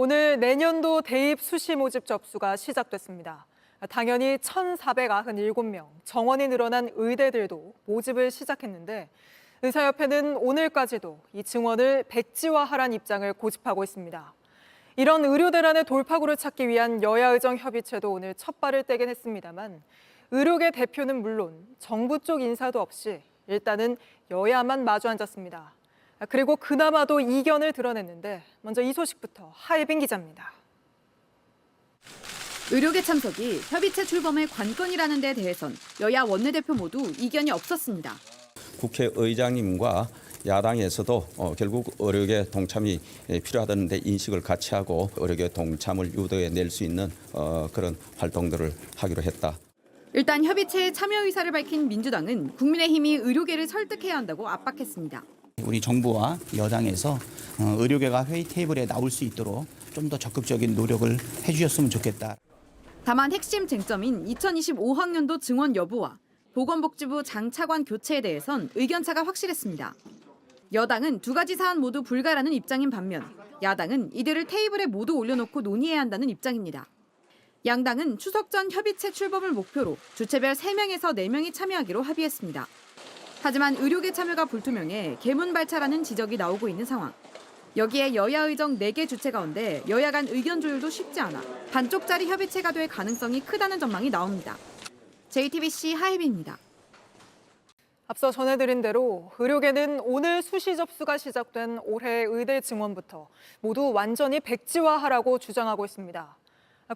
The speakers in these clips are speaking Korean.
오늘 내년도 대입 수시 모집 접수가 시작됐습니다. 당연히 1,497명, 정원이 늘어난 의대들도 모집을 시작했는데 의사협회는 오늘까지도 이 증원을 백지화하란 입장을 고집하고 있습니다. 이런 의료 대란의 돌파구를 찾기 위한 여야의정 협의체도 오늘 첫 발을 떼긴 했습니다만 의료계 대표는 물론 정부 쪽 인사도 없이 일단은 여야만 마주 앉았습니다. 그리고 그나마도 이견을 드러냈는데 먼저 이 소식부터 하예빈 기자입니다. 의료계 참석이 협의체 출범의 관건이라는 데 대해선 여야 원내대표 모두 이견이 없었습니다. 국회의장님과 야당에서도 결국 의료계 동참이 필요하다는 데 인식을 같이 하고 의료계 동참을 유도해낼 수 있는 그런 활동들을 하기로 했다. 일단 협의체에 참여 의사를 밝힌 민주당은 국민의힘이 의료계를 설득해야 한다고 압박했습니다. 우리 정부와 여당에서 의료계가 회의 테이블에 나올 수 있도록 좀 더 적극적인 노력을 해주셨으면 좋겠다. 다만 핵심 쟁점인 2025학년도 증원 여부와 보건복지부 장차관 교체에 대해선 의견차가 확실했습니다. 여당은 두 가지 사안 모두 불가라는 입장인 반면 야당은 이들을 테이블에 모두 올려놓고 논의해야 한다는 입장입니다. 양당은 추석 전 협의체 출범을 목표로 주체별 3명에서 4명이 참여하기로 합의했습니다. 하지만 의료계 참여가 불투명해 개문발차라는 지적이 나오고 있는 상황. 여기에 여야 의정 4개 주체 가운데 여야 간 의견 조율도 쉽지 않아 반쪽짜리 협의체가 될 가능성이 크다는 전망이 나옵니다. JTBC 하예빈입니다. 앞서 전해드린 대로 의료계는 오늘 수시 접수가 시작된 올해 의대 증원부터 모두 완전히 백지화하라고 주장하고 있습니다.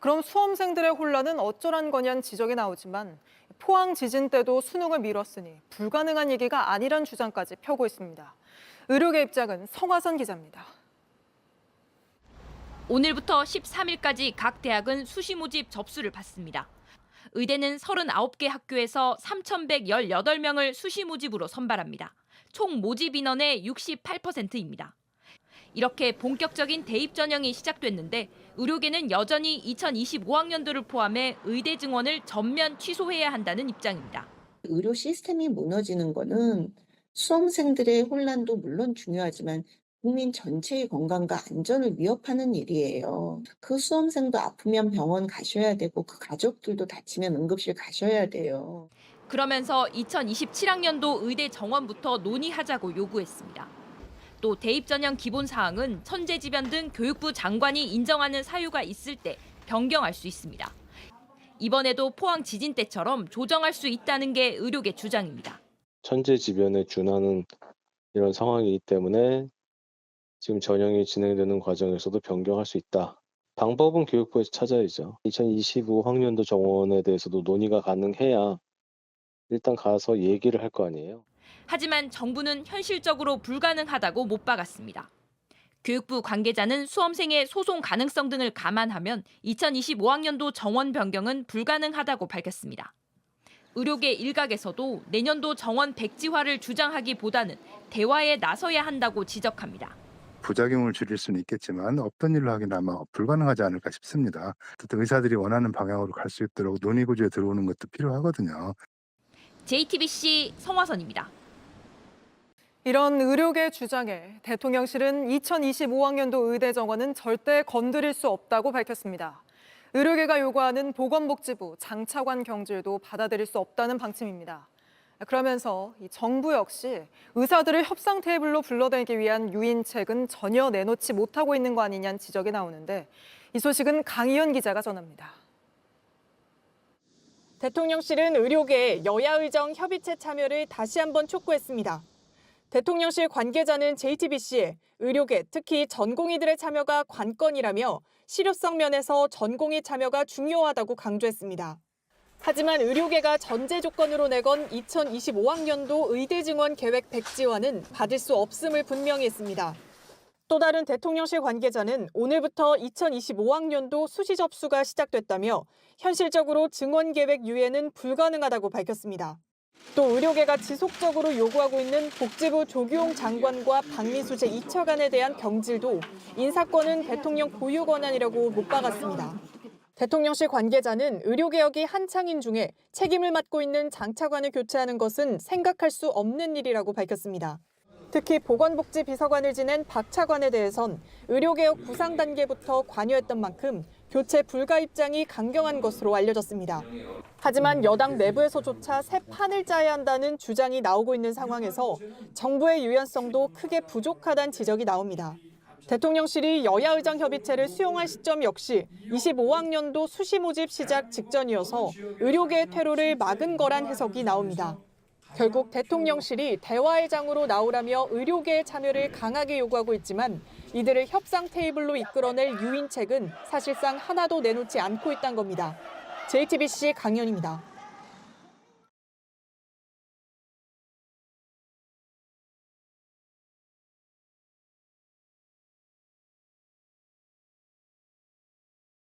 그럼 수험생들의 혼란은 어쩌란 거냐는 지적이 나오지만 포항 지진 때도 수능을 미뤘으니 불가능한 얘기가 아니란 주장까지 펴고 있습니다. 의료계 입장은 성화선 기자입니다. 오늘부터 13일까지 각 대학은 수시 모집 접수를 받습니다. 의대는 39개 학교에서 3,118명을 수시 모집으로 선발합니다. 총 모집 인원의 68%입니다. 이렇게 본격적인 대입 전형이 시작됐는데 의료계는 여전히 2025학년도를 포함해 의대 증원을 전면 취소해야 한다는 입장입니다. 의료 시스템이 무너지는 거는 수험생들의 혼란도 물론 중요하지만 국민 전체의 건강과 안전을 위협하는 일이에요. 그 수험생도 아프면 병원 가셔야 되고 그 가족들도 다치면 응급실 가셔야 돼요. 그러면서 2027학년도 의대 정원부터 논의하자고 요구했습니다. 또 대입 전형 기본 사항은 천재지변 등 교육부 장관이 인정하는 사유가 있을 때 변경할 수 있습니다. 이번에도 포항 지진 때처럼 조정할 수 있다는 게 의료계 주장입니다. 천재지변에 준하는 이런 상황이기 때문에 지금 전형이 진행되는 과정에서도 변경할 수 있다. 방법은 교육부에서 찾아야죠. 2025학년도 정원에 대해서도 논의가 가능해야 일단 가서 얘기를 할 거 아니에요. 하지만 정부는 현실적으로 불가능하다고 못 박았습니다. 교육부 관계자는 수험생의 소송 가능성 등을 감안하면 2025학년도 정원 변경은 불가능하다고 밝혔습니다. 의료계 일각에서도 내년도 정원 백지화를 주장하기보다는 대화에 나서야 한다고 지적합니다. 부작용을 줄일 수는 있겠지만 없던 일로 하기는 아마 불가능하지 않을까 싶습니다. 어쨌든 의사들이 원하는 방향으로 갈 수 있도록 논의 구조에 들어오는 것도 필요하거든요. JTBC 성화선입니다. 이런 의료계 주장에 대통령실은 2025학년도 의대 정원은 절대 건드릴 수 없다고 밝혔습니다. 의료계가 요구하는 보건복지부 장차관 경질도 받아들일 수 없다는 방침입니다. 그러면서 정부 역시 의사들을 협상 테이블로 불러들이기 위한 유인책은 전혀 내놓지 못하고 있는 거 아니냐는 지적이 나오는데 이 소식은 강희연 기자가 전합니다. 대통령실은 의료계 여야의정 협의체 참여를 다시 한번 촉구했습니다. 대통령실 관계자는 JTBC에 의료계, 특히 전공의들의 참여가 관건이라며 실효성 면에서 전공의 참여가 중요하다고 강조했습니다. 하지만 의료계가 전제 조건으로 내건 2025학년도 의대 증원 계획 백지화는 받을 수 없음을 분명히 했습니다. 또 다른 대통령실 관계자는 오늘부터 2025학년도 수시 접수가 시작됐다며 현실적으로 증원 계획 유예는 불가능하다고 밝혔습니다. 또 의료계가 지속적으로 요구하고 있는 복지부 조규용 장관과 박민수 제2차관에 대한 경질도 인사권은 대통령 고유 권한이라고 못 박았습니다. 대통령실 관계자는 의료개혁이 한창인 중에 책임을 맡고 있는 장차관을 교체하는 것은 생각할 수 없는 일이라고 밝혔습니다. 특히 보건복지비서관을 지낸 박 차관에 대해선 의료개혁 구상 단계부터 관여했던 만큼 교체 불가 입장이 강경한 것으로 알려졌습니다. 하지만 여당 내부에서조차 새 판을 짜야 한다는 주장이 나오고 있는 상황에서 정부의 유연성도 크게 부족하다는 지적이 나옵니다. 대통령실이 여야 의정 협의체를 수용할 시점 역시 25학년도 수시 모집 시작 직전이어서 의료계의 퇴로를 막은 거란 해석이 나옵니다. 결국 대통령실이 대화의 장으로 나오라며 의료계의 참여를 강하게 요구하고 있지만 이들을 협상 테이블로 이끌어낼 유인책은 사실상 하나도 내놓지 않고 있다는 겁니다. JTBC 강연입니다.